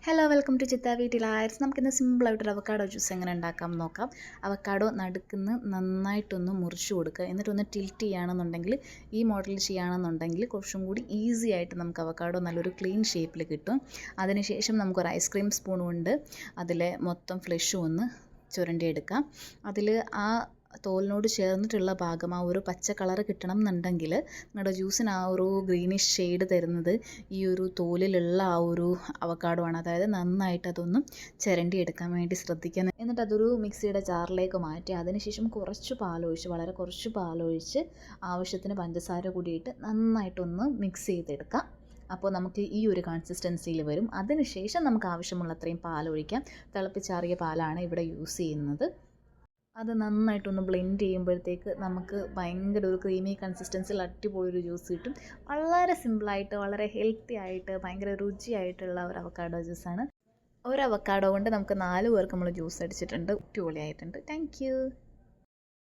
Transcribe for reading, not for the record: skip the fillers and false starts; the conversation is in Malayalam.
ഹലോ വെൽക്കം ടു ചിത്ത വീട്ടിൽ ആയിരത്തി നമുക്കിന്ന് സിമ്പിളായിട്ടൊരു അവക്കാഡോ ജ്യൂസ് എങ്ങനെ ഉണ്ടാക്കാം നോക്കാം. അവക്കാഡോ നടുക്കുന്ന് നന്നായിട്ടൊന്ന് മുറിച്ച് കൊടുക്കുക. എന്നിട്ടൊന്ന് ടിൽറ്റ് ചെയ്യുകയാണെന്നുണ്ടെങ്കിൽ ഈ മോഡലിൽ ചെയ്യുകയാണെന്നുണ്ടെങ്കിൽ കുറച്ചും കൂടി ഈസി ആയിട്ട് നമുക്ക് അവക്കാഡോ നല്ലൊരു ക്ലീൻ ഷേപ്പിൽ കിട്ടും. അതിനുശേഷം നമുക്കൊരു ഐസ്ക്രീം സ്പൂൺ കൊണ്ട് അതിലെ മൊത്തം ഫ്ലഷും ഒന്ന് ചുരണ്ടിയെടുക്കാം. അതിൽ ആ തോലിനോട് ചേർന്നിട്ടുള്ള ഭാഗം ആ ഒരു പച്ച കളറ് കിട്ടണം എന്നുണ്ടെങ്കിൽ നിങ്ങളുടെ ജ്യൂസിന് ആ ഒരു ഗ്രീനിഷ് ഷെയ്ഡ് തരുന്നത് ഈ ഒരു തോലിലുള്ള ആ ഒരു അവക്കാഡോ ആണ്. അതായത് നന്നായിട്ട് അതൊന്നും ചിരണ്ടി എടുക്കാൻ വേണ്ടി ശ്രദ്ധിക്കുക. എന്നിട്ട് അതൊരു മിക്സിയുടെ ജാറിലേക്ക് മാറ്റി അതിനുശേഷം കുറച്ച് പാലൊഴിച്ച്, വളരെ കുറച്ച് പാലൊഴിച്ച് ആവശ്യത്തിന് പഞ്ചസാര കൂടിയിട്ട് നന്നായിട്ടൊന്ന് മിക്സ് ചെയ്തെടുക്കാം. അപ്പോൾ നമുക്ക് ഈ ഒരു കൺസിസ്റ്റൻസിയിൽ വരും. അതിനുശേഷം നമുക്ക് ആവശ്യമുള്ളത്രയും പാലൊഴിക്കാം. തിളപ്പിച്ചാറിയ പാലാണ് ഇവിടെ യൂസ് ചെയ്യുന്നത്. അത് നന്നായിട്ടൊന്ന് ബ്ലെൻഡ് ചെയ്യുമ്പോഴത്തേക്ക് നമുക്ക് ഭയങ്കര ഒരു ക്രീമി കൺസിസ്റ്റൻസിയിൽ അടിപൊളിയൊരു ജ്യൂസ് കിട്ടും. വളരെ സിമ്പിളായിട്ട് വളരെ ഹെൽത്തി ആയിട്ട് ഭയങ്കര രുചിയായിട്ടുള്ള ഒരു അവക്കാഡോ ജ്യൂസാണ്. ഒരു അവക്കാഡോ കൊണ്ട് നമുക്ക് 4 പേർക്ക് നമ്മൾ ജ്യൂസ് അടിച്ചിട്ടുണ്ട്. അടിപൊളിയായിട്ടുണ്ട്. Thank you.